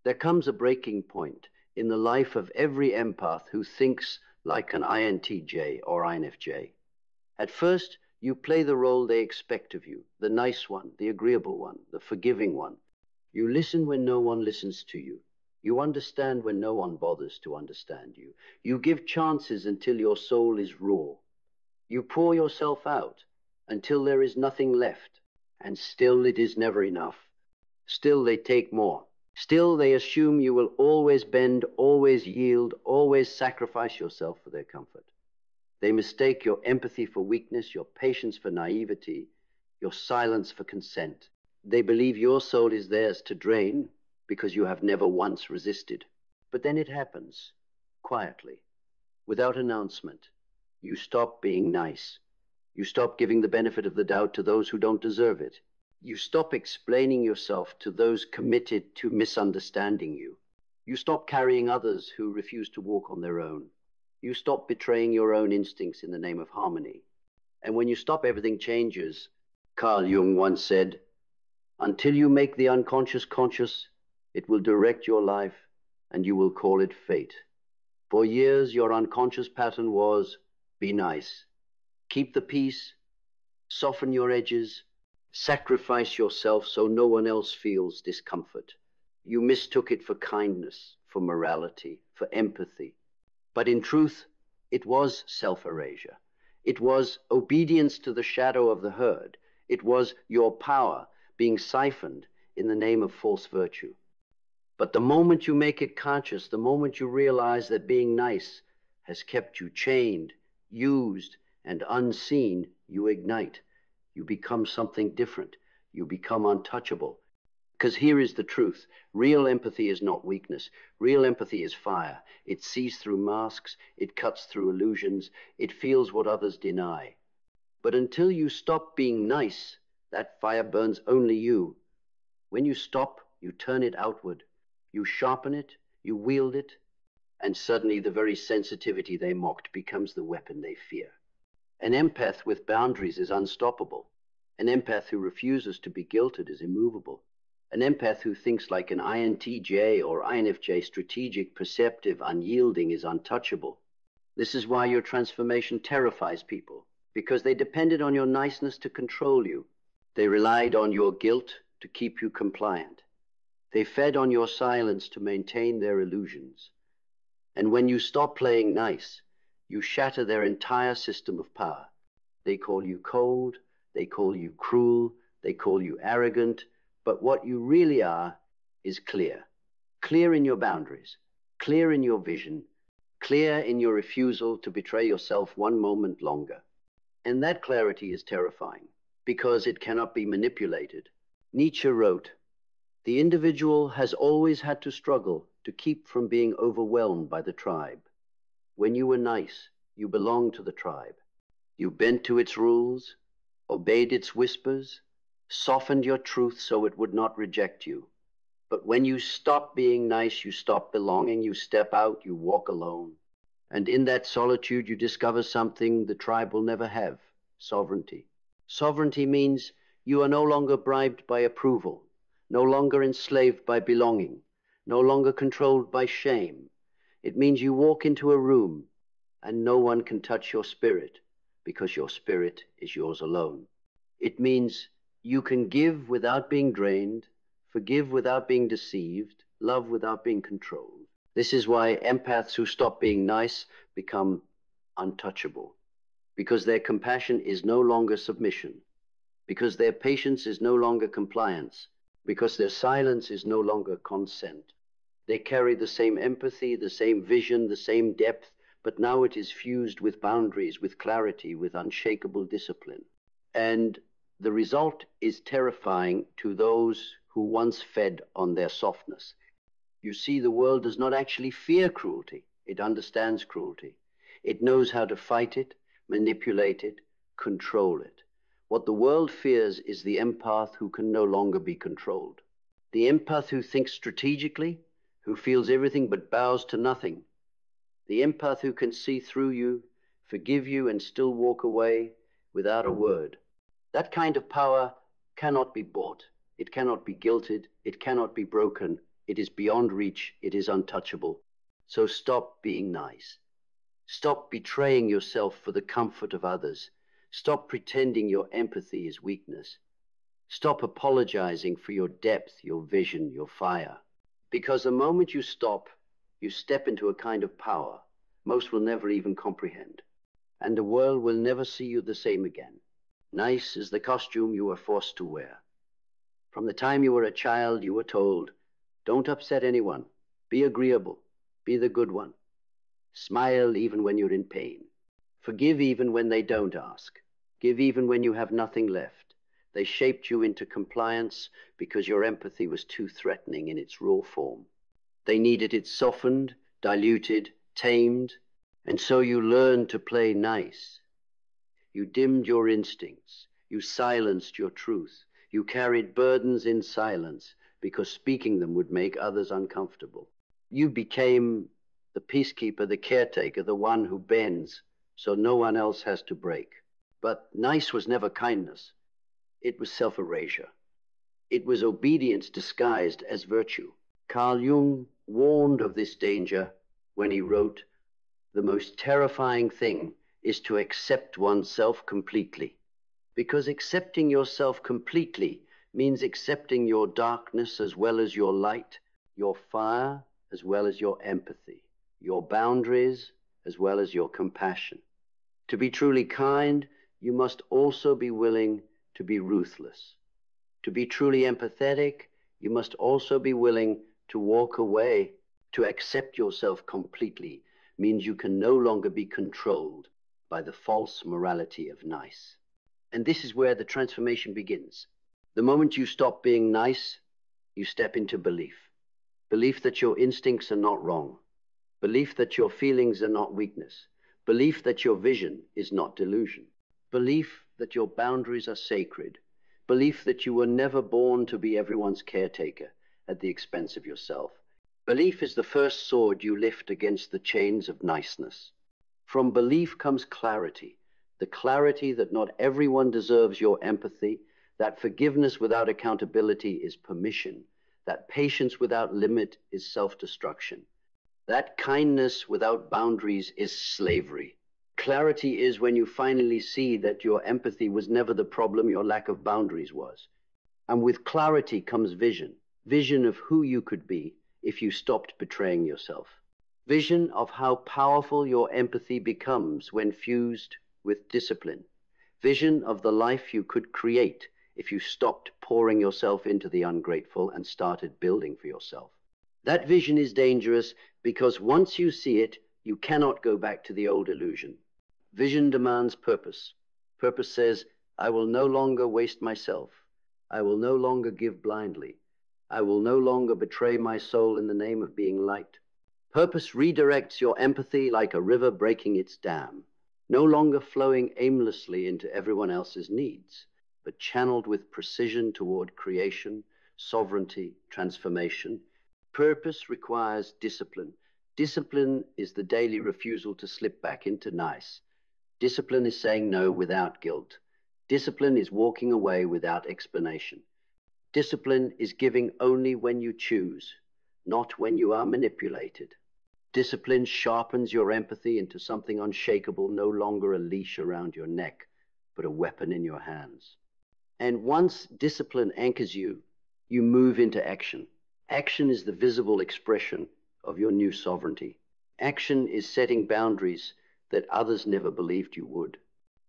There comes a breaking point in the life of every empath who thinks like an INTJ or INFJ. At first, you play the role they expect of you, the nice one, the agreeable one, the forgiving one. You listen when no one listens to you. You understand when no one bothers to understand you. You give chances until your soul is raw. You pour yourself out until there is nothing left. And still it is never enough. Still they take more. Still they assume you will always bend, always yield, always sacrifice yourself for their comfort. They mistake your empathy for weakness, your patience for naivety, your silence for consent. They believe your soul is theirs to drain because you have never once resisted. But then it happens, quietly, without announcement. You stop being nice. You stop giving the benefit of the doubt to those who don't deserve it. You stop explaining yourself to those committed to misunderstanding you. You stop carrying others who refuse to walk on their own. You stop betraying your own instincts in the name of harmony. And when you stop, everything changes. Carl Jung once said, "Until you make the unconscious conscious, it will direct your life, and you will call it fate." For years, your unconscious pattern was, be nice. Keep the peace, soften your edges, sacrifice yourself so no one else feels discomfort. You mistook it for kindness, for morality, for empathy. But in truth, it was self-erasure. It was obedience to the shadow of the herd. It was your power being siphoned in the name of false virtue. But the moment you make it conscious, the moment you realize that being nice has kept you chained, used, and unseen, you ignite. You become something different. You become untouchable. Because here is the truth. Real empathy is not weakness. Real empathy is fire. It sees through masks. It cuts through illusions. It feels what others deny. But until you stop being nice, that fire burns only you. When you stop, you turn it outward. You sharpen it, you wield it, and suddenly the very sensitivity they mocked becomes the weapon they fear. An empath with boundaries is unstoppable. An empath who refuses to be guilted is immovable. An empath who thinks like an INTJ or INFJ, strategic, perceptive, unyielding, is untouchable. This is why your transformation terrifies people, because they depended on your niceness to control you. They relied on your guilt to keep you compliant. They fed on your silence to maintain their illusions. And when you stop playing nice, you shatter their entire system of power. They call you cold, they call you cruel, they call you arrogant, but what you really are is clear. Clear in your boundaries, clear in your vision, clear in your refusal to betray yourself one moment longer. And that clarity is terrifying, because it cannot be manipulated. Nietzsche wrote, "The individual has always had to struggle to keep from being overwhelmed by the tribe. When you were nice, you belonged to the tribe. You bent to its rules, obeyed its whispers, softened your truth so it would not reject you. But when you stop being nice, you stop belonging, you step out, you walk alone. And in that solitude, you discover something the tribe will never have: sovereignty. Sovereignty means you are no longer bribed by approval, no longer enslaved by belonging, no longer controlled by shame. It means you walk into a room and no one can touch your spirit, because your spirit is yours alone. It means you can give without being drained, forgive without being deceived, love without being controlled. This is why empaths who stop being nice become untouchable, because their compassion is no longer submission, because their patience is no longer compliance, because their silence is no longer consent. They carry the same empathy, the same vision, the same depth, but now it is fused with boundaries, with clarity, with unshakable discipline. And the result is terrifying to those who once fed on their softness. You see, the world does not actually fear cruelty. It understands cruelty. It knows how to fight it, manipulate it, control it. What the world fears is the empath who can no longer be controlled. The empath who thinks strategically, who feels everything but bows to nothing. The empath who can see through you, forgive you, and still walk away without a word. That kind of power cannot be bought. It cannot be guilted. It cannot be broken. It is beyond reach. It is untouchable. So stop being nice. Stop betraying yourself for the comfort of others. Stop pretending your empathy is weakness. Stop apologizing for your depth, your vision, your fire. Because the moment you stop, you step into a kind of power most will never even comprehend. And the world will never see you the same again. Nice is the costume you were forced to wear. From the time you were a child, you were told, don't upset anyone. Be agreeable. Be the good one. Smile even when you're in pain. Forgive even when they don't ask. Give even when you have nothing left. They shaped you into compliance because your empathy was too threatening in its raw form. They needed it softened, diluted, tamed, and so you learned to play nice. You dimmed your instincts. You silenced your truth. You carried burdens in silence because speaking them would make others uncomfortable. You became the peacekeeper, the caretaker, the one who bends so no one else has to break. But nice was never kindness. It was self-erasure. It was obedience disguised as virtue. Carl Jung warned of this danger when he wrote, "The most terrifying thing is to accept oneself completely." Because accepting yourself completely means accepting your darkness as well as your light, your fire as well as your empathy, your boundaries as well as your compassion. To be truly kind, you must also be willing to be ruthless. To be truly empathetic, you must also be willing to walk away. To accept yourself completely means you can no longer be controlled by the false morality of nice. And this is where the transformation begins. The moment you stop being nice, you step into belief. Belief that your instincts are not wrong. Belief that your feelings are not weakness. Belief that your vision is not delusion. Belief that your boundaries are sacred. Belief that you were never born to be everyone's caretaker at the expense of yourself. Belief is the first sword you lift against the chains of niceness. From belief comes clarity, the clarity that not everyone deserves your empathy, that forgiveness without accountability is permission, that patience without limit is self-destruction, that kindness without boundaries is slavery. Clarity is when you finally see that your empathy was never the problem, your lack of boundaries was. And with clarity comes vision, vision of who you could be if you stopped betraying yourself. Vision of how powerful your empathy becomes when fused with discipline. Vision of the life you could create if you stopped pouring yourself into the ungrateful and started building for yourself. That vision is dangerous because once you see it, you cannot go back to the old illusion. Vision demands purpose. Purpose says, I will no longer waste myself. I will no longer give blindly. I will no longer betray my soul in the name of being light. Purpose redirects your empathy like a river breaking its dam, no longer flowing aimlessly into everyone else's needs, but channeled with precision toward creation, sovereignty, transformation. Purpose requires discipline. Discipline is the daily refusal to slip back into nice. Discipline is saying no without guilt. Discipline is walking away without explanation. Discipline is giving only when you choose, not when you are manipulated. Discipline sharpens your empathy into something unshakable, no longer a leash around your neck, but a weapon in your hands. And once discipline anchors you, you move into action. Action is the visible expression of your new sovereignty. Action is setting boundaries that others never believed you would.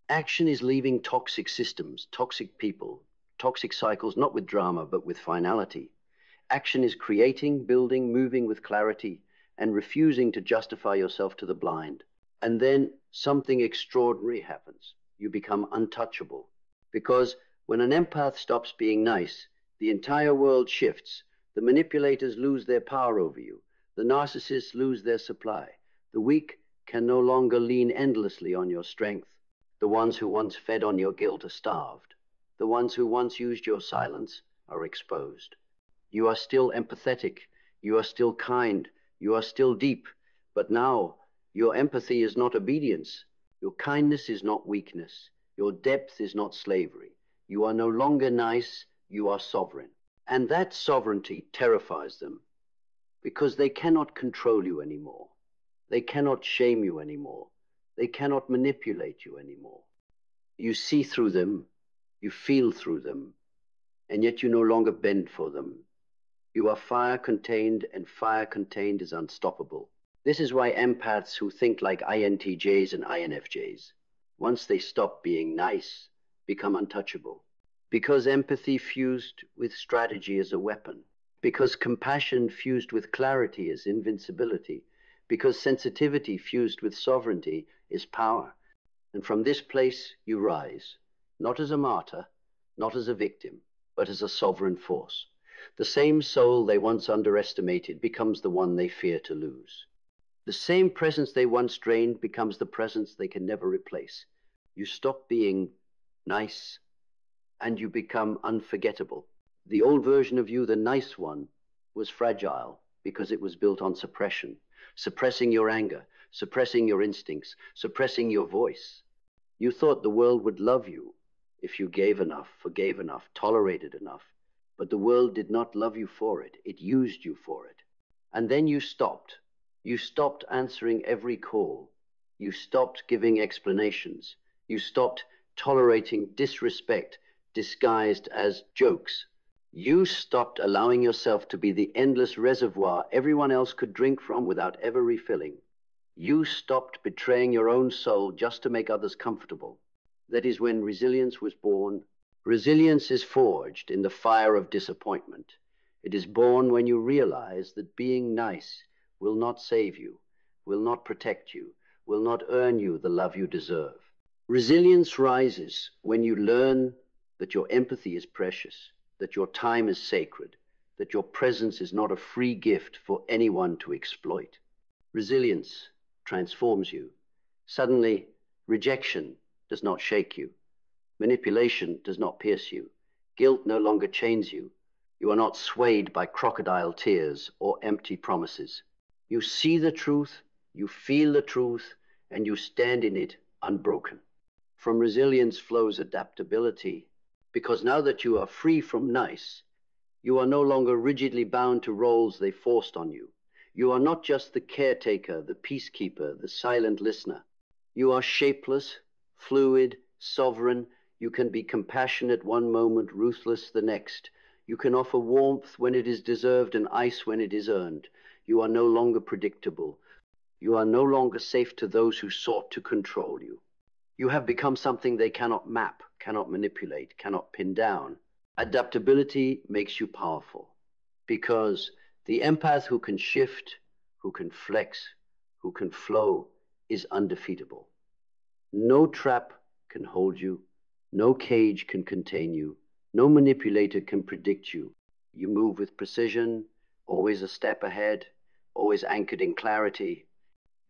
Action is leaving toxic systems, toxic people, toxic cycles, not with drama, but with finality. Action is creating, building, moving with clarity, and refusing to justify yourself to the blind. And then something extraordinary happens. You become untouchable. Because when an empath stops being nice, the entire world shifts. The manipulators lose their power over you. The narcissists lose their supply. The weak can no longer lean endlessly on your strength. The ones who once fed on your guilt are starved. The ones who once used your silence are exposed. You are still empathetic. You are still kind. You are still deep. But now, your empathy is not obedience. Your kindness is not weakness. Your depth is not slavery. You are no longer nice. You are sovereign. And that sovereignty terrifies them because they cannot control you anymore. They cannot shame you anymore. They cannot manipulate you anymore. You see through them, you feel through them, and yet you no longer bend for them. You are fire contained, and fire contained is unstoppable. This is why empaths who think like INTJs and INFJs, once they stop being nice, become untouchable. Because empathy fused with strategy is a weapon. Because compassion fused with clarity is invincibility. Because sensitivity fused with sovereignty is power. And from this place you rise, not as a martyr, not as a victim, but as a sovereign force. The same soul they once underestimated becomes the one they fear to lose. The same presence they once drained becomes the presence they can never replace. You stop being nice, and you become unforgettable. The old version of you, the nice one, was fragile because it was built on suppression, suppressing your anger, suppressing your instincts, suppressing your voice. You thought the world would love you if you gave enough, forgave enough, tolerated enough. But the world did not love you for it. It used you for it. And then you stopped. You stopped answering every call. You stopped giving explanations. You stopped tolerating disrespect disguised as jokes. You stopped allowing yourself to be the endless reservoir everyone else could drink from without ever refilling. You stopped betraying your own soul just to make others comfortable. That is when resilience was born. Resilience is forged in the fire of disappointment. It is born when you realize that being nice will not save you, will not protect you, will not earn you the love you deserve. Resilience rises when you learn that your empathy is precious, that your time is sacred, that your presence is not a free gift for anyone to exploit. Resilience transforms you. Suddenly, rejection does not shake you. Manipulation does not pierce you. Guilt no longer chains you. You are not swayed by crocodile tears or empty promises. You see the truth, you feel the truth, and you stand in it unbroken. From resilience flows adaptability, because now that you are free from nice, you are no longer rigidly bound to roles they forced on you. You are not just the caretaker, the peacekeeper, the silent listener. You are shapeless, fluid, sovereign. You can be compassionate one moment, ruthless the next. You can offer warmth when it is deserved and ice when it is earned. You are no longer predictable. You are no longer safe to those who sought to control you. You have become something they cannot map, cannot manipulate, cannot pin down. Adaptability makes you powerful, because the empath who can shift, who can flex, who can flow is undefeatable. No trap can hold you. No cage can contain you. No manipulator can predict you. You move with precision, always a step ahead, always anchored in clarity.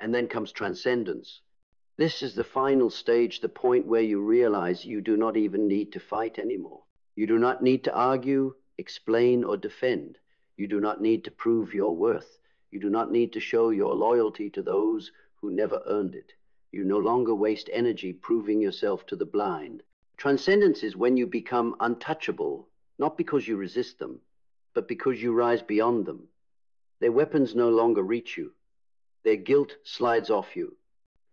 And then comes transcendence. This is the final stage, the point where you realize you do not even need to fight anymore. You do not need to argue, explain, or defend. You do not need to prove your worth. You do not need to show your loyalty to those who never earned it. You no longer waste energy proving yourself to the blind. Transcendence is when you become untouchable, not because you resist them, but because you rise beyond them. Their weapons no longer reach you. Their guilt slides off you.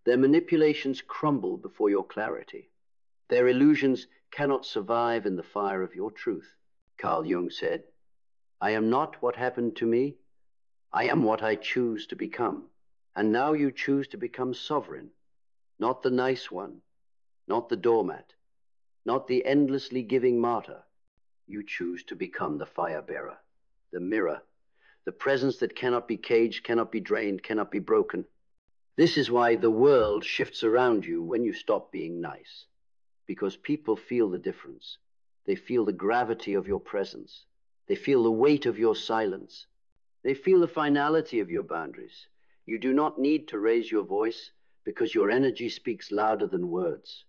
Their manipulations crumble before your clarity. Their illusions cannot survive in the fire of your truth. Carl Jung said, "I am not what happened to me. I am what I choose to become." And now you choose to become sovereign, not the nice one, not the doormat, not the endlessly giving martyr. You choose to become the fire bearer, the mirror, the presence that cannot be caged, cannot be drained, cannot be broken. This is why the world shifts around you when you stop being nice, because people feel the difference. They feel the gravity of your presence. They feel the weight of your silence. They feel the finality of your boundaries. You do not need to raise your voice because your energy speaks louder than words.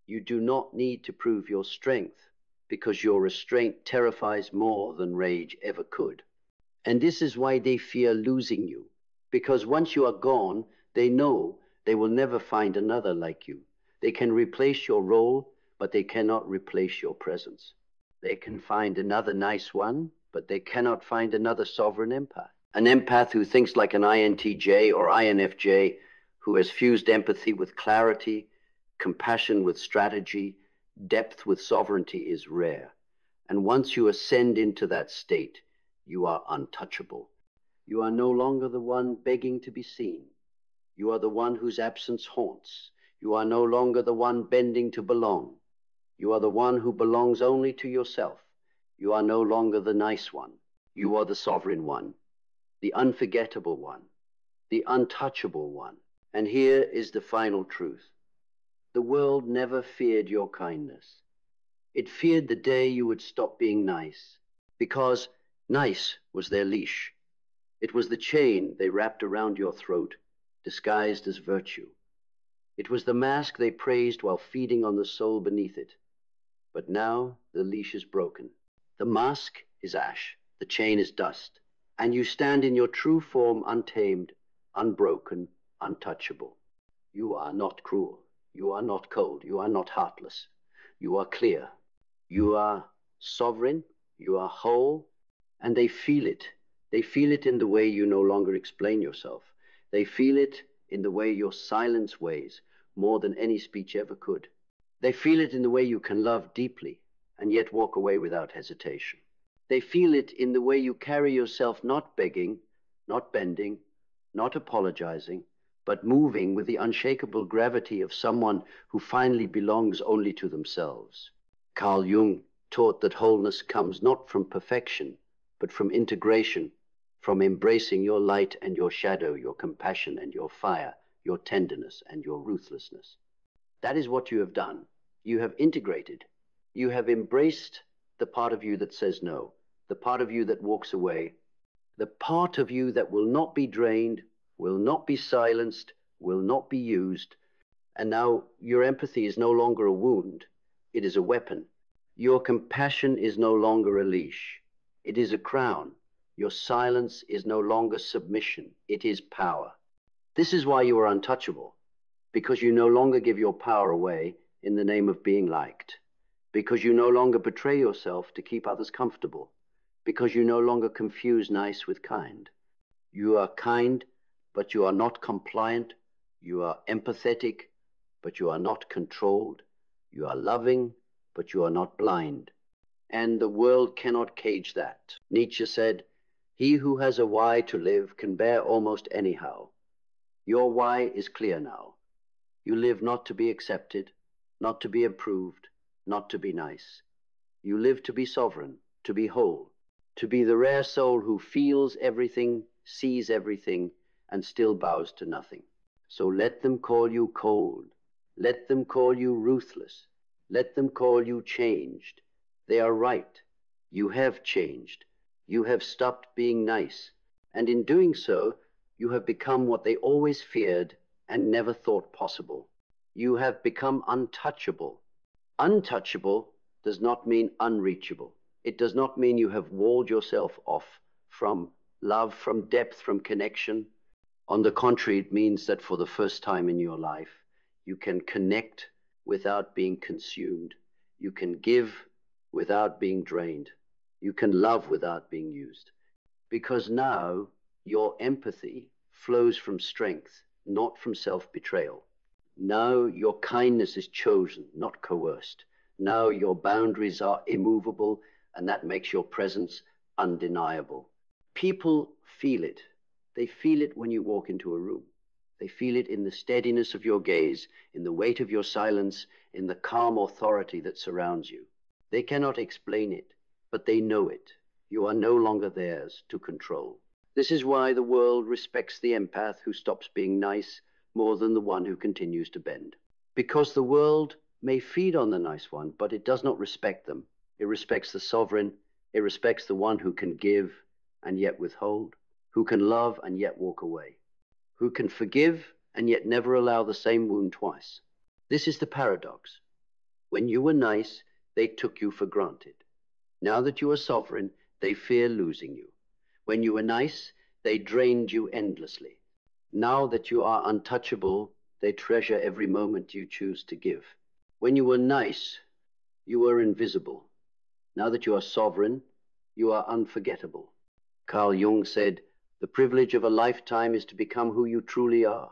You do not need to prove your strength because your restraint terrifies more than rage ever could. And this is why they fear losing you, because once you are gone, they know they will never find another like you. They can replace your role, but they cannot replace your presence. They can find another nice one, but they cannot find another sovereign empath. An empath who thinks like an INTJ or INFJ, who has fused empathy with clarity, compassion with strategy, depth with sovereignty, is rare. And once you ascend into that state, you are untouchable. You are no longer the one begging to be seen. You are the one whose absence haunts. You are no longer the one bending to belong. You are the one who belongs only to yourself. You are no longer the nice one. You are the sovereign one, the unforgettable one, the untouchable one. And here is the final truth. The world never feared your kindness. It feared the day you would stop being nice, because nice was their leash. It was the chain they wrapped around your throat, disguised as virtue. It was the mask they praised while feeding on the soul beneath it. But now the leash is broken. The mask is ash, the chain is dust, and you stand in your true form, untamed, unbroken, untouchable. You are not cruel. You are not cold. You are not heartless. You are clear. You are sovereign. You are whole. And they feel it. They feel it in the way you no longer explain yourself. They feel it in the way your silence weighs more than any speech ever could. They feel it in the way you can love deeply and yet walk away without hesitation. They feel it in the way you carry yourself, not begging, not bending, not apologizing, but moving with the unshakable gravity of someone who finally belongs only to themselves. Carl Jung taught that wholeness comes not from perfection, but from integration, from embracing your light and your shadow, your compassion and your fire, your tenderness and your ruthlessness. That is what you have done. You have integrated. You have embraced the part of you that says no, the part of you that walks away, the part of you that will not be drained, will not be silenced, will not be used. And now your empathy is no longer a wound. It is a weapon. Your compassion is no longer a leash. It is a crown. Your silence is no longer submission. It is power. This is why you are untouchable, because you no longer give your power away in the name of being liked, because you no longer betray yourself to keep others comfortable, because you no longer confuse nice with kind. You are kind, but you are not compliant. You are empathetic, but you are not controlled. You are loving, but you are not blind. And the world cannot cage that. Nietzsche said, "He who has a why to live can bear almost anyhow." Your why is clear now. You live not to be accepted, not to be approved, not to be nice. You live to be sovereign, to be whole, to be the rare soul who feels everything, sees everything, and still bows to nothing. So let them call you cold. Let them call you ruthless. Let them call you changed. They are right. You have changed. You have stopped being nice. And in doing so, you have become what they always feared and never thought possible. You have become untouchable. Untouchable does not mean unreachable. It does not mean you have walled yourself off from love, from depth, from connection. On the contrary, it means that for the first time in your life, you can connect without being consumed. You can give without being drained. You can love without being used. Because now your empathy flows from strength, not from self-betrayal. Now your kindness is chosen, not coerced. Now your boundaries are immovable, and that makes your presence undeniable. People feel it. They feel it when you walk into a room. They feel it in the steadiness of your gaze, in the weight of your silence, in the calm authority that surrounds you. They cannot explain it, but they know it. You are no longer theirs to control. This is why the world respects the empath who stops being nice more than the one who continues to bend. Because the world may feed on the nice one, but it does not respect them. It respects the sovereign. It respects the one who can give and yet withhold, who can love and yet walk away, who can forgive and yet never allow the same wound twice. This is the paradox. When you were nice, they took you for granted. Now that you are sovereign, they fear losing you. When you were nice, they drained you endlessly. Now that you are untouchable, they treasure every moment you choose to give. When you were nice, you were invisible. Now that you are sovereign, you are unforgettable. Carl Jung said, The privilege of a lifetime is to become who you truly are.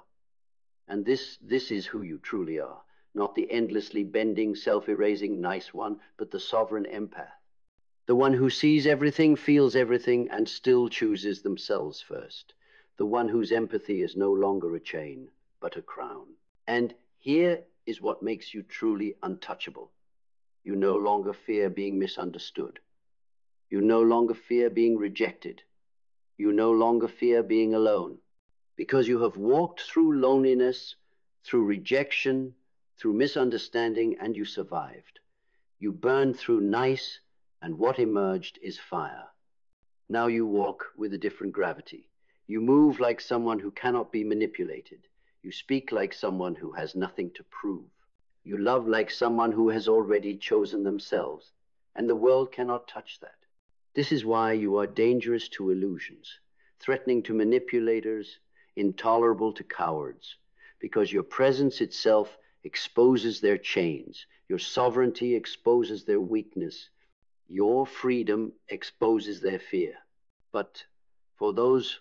And this is who you truly are, not the endlessly bending, self-erasing nice one, but the sovereign empath. The one who sees everything, feels everything, and still chooses themselves first. The one whose empathy is no longer a chain, but a crown. And here is what makes you truly untouchable. You no longer fear being misunderstood. You no longer fear being rejected. You no longer fear being alone. Because you have walked through loneliness, through rejection, through misunderstanding, and you survived. You burned through nice, and what emerged is fire. Now you walk with a different gravity. You move like someone who cannot be manipulated. You speak like someone who has nothing to prove. You love like someone who has already chosen themselves, and the world cannot touch that. This is why you are dangerous to illusions, threatening to manipulators, intolerable to cowards, because your presence itself exposes their chains, your sovereignty exposes their weakness, your freedom exposes their fear. But for those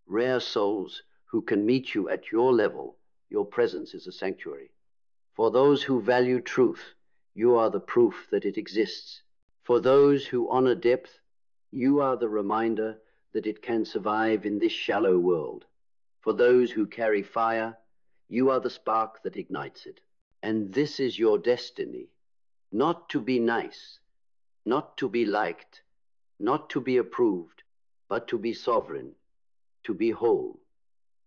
rare souls who can meet you at your level, your presence is a sanctuary. For those who value truth, you are the proof that it exists. For those who honor depth, you are the reminder that it can survive in this shallow world. For those who carry fire, you are the spark that ignites it. And this is your destiny, not to be nice, not to be liked, not to be approved, but to be sovereign, to be whole,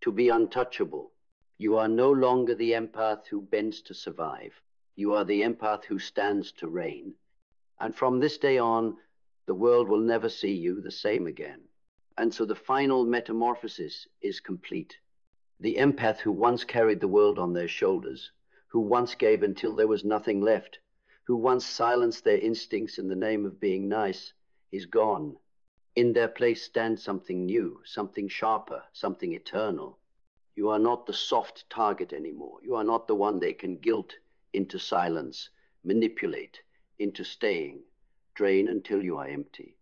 to be untouchable. You are no longer the empath who bends to survive. You are the empath who stands to reign. And from this day on, the world will never see you the same again. And so the final metamorphosis is complete. The empath who once carried the world on their shoulders, who once gave until there was nothing left, who once silenced their instincts in the name of being nice, is gone. In their place stands something new, something sharper, something eternal. You are not the soft target anymore. You are not the one they can guilt into silence, manipulate into staying, drain until you are empty.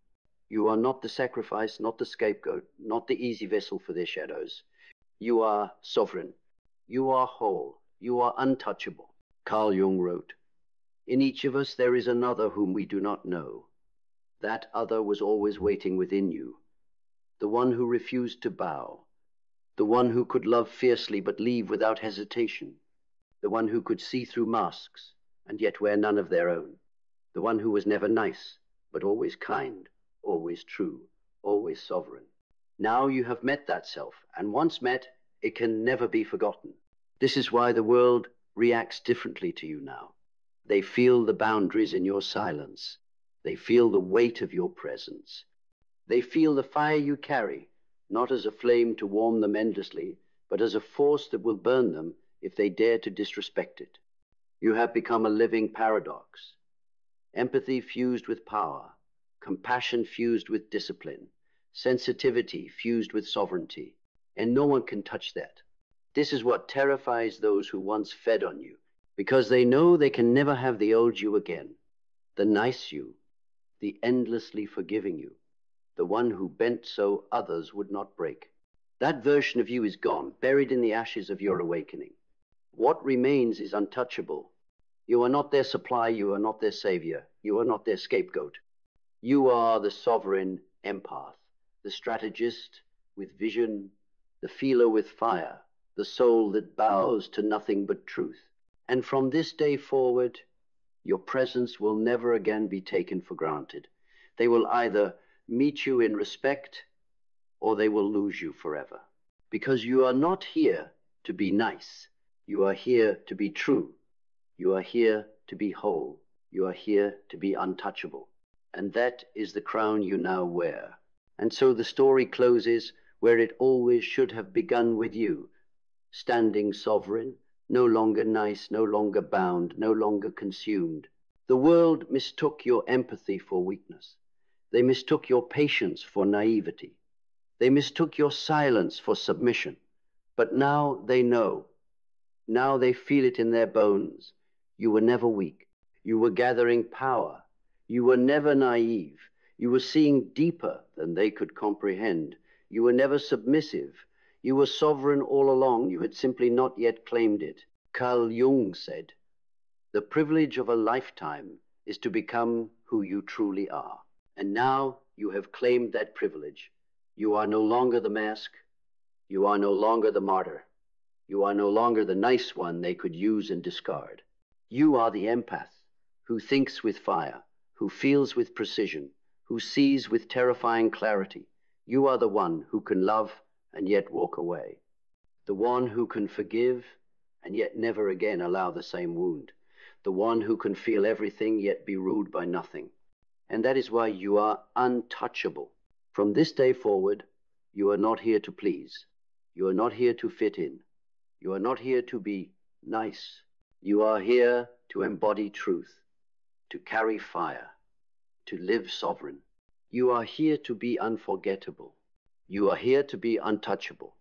You are not the sacrifice, not the scapegoat, not the easy vessel for their shadows. You are sovereign. You are whole. You are untouchable. Carl Jung wrote, "In each of us there is another whom we do not know. That other was always waiting within you, the one who refused to bow, the one who could love fiercely but leave without hesitation, the one who could see through masks and yet wear none of their own, the one who was never nice but always kind, always true, always sovereign. Now you have met that self, and once met, it can never be forgotten. This is why the world reacts differently to you now. They feel the boundaries in your silence. They feel the weight of your presence. They feel the fire you carry, not as a flame to warm them endlessly, but as a force that will burn them if they dare to disrespect it. You have become a living paradox. Empathy fused with power, compassion fused with discipline, sensitivity fused with sovereignty, and no one can touch that. This is what terrifies those who once fed on you, because they know they can never have the old you again, the nice you, the endlessly forgiving you, the one who bent so others would not break. That version of you is gone, buried in the ashes of your awakening. What remains is untouchable. You are not their supply, you are not their savior, you are not their scapegoat. You are the sovereign empath, the strategist with vision, the feeler with fire, the soul that bows to nothing but truth. And from this day forward, your presence will never again be taken for granted. They will either meet you in respect or they will lose you forever. Because you are not here to be nice. You are here to be true. You are here to be whole. You are here to be untouchable. And that is the crown you now wear. And so the story closes where it always should have begun, with you, standing sovereign, no longer nice, no longer bound, no longer consumed. The world mistook your empathy for weakness. They mistook your patience for naivety. They mistook your silence for submission. But now they know. Now they feel it in their bones. You were never weak. You were gathering power. You were never naive. You were seeing deeper than they could comprehend. You were never submissive. You were sovereign all along. You had simply not yet claimed it. Carl Jung said, "The privilege of a lifetime is to become who you truly are." And now you have claimed that privilege. You are no longer the mask. You are no longer the martyr. You are no longer the nice one they could use and discard. You are the empath who thinks with fire, who feels with precision, who sees with terrifying clarity. You are the one who can love and yet walk away. The one who can forgive and yet never again allow the same wound. The one who can feel everything yet be ruled by nothing. And that is why you are untouchable. From this day forward, you are not here to please. You are not here to fit in. You are not here to be nice. You are here to embody truth, to carry fire, to live sovereign. You are here to be unforgettable. You are here to be untouchable.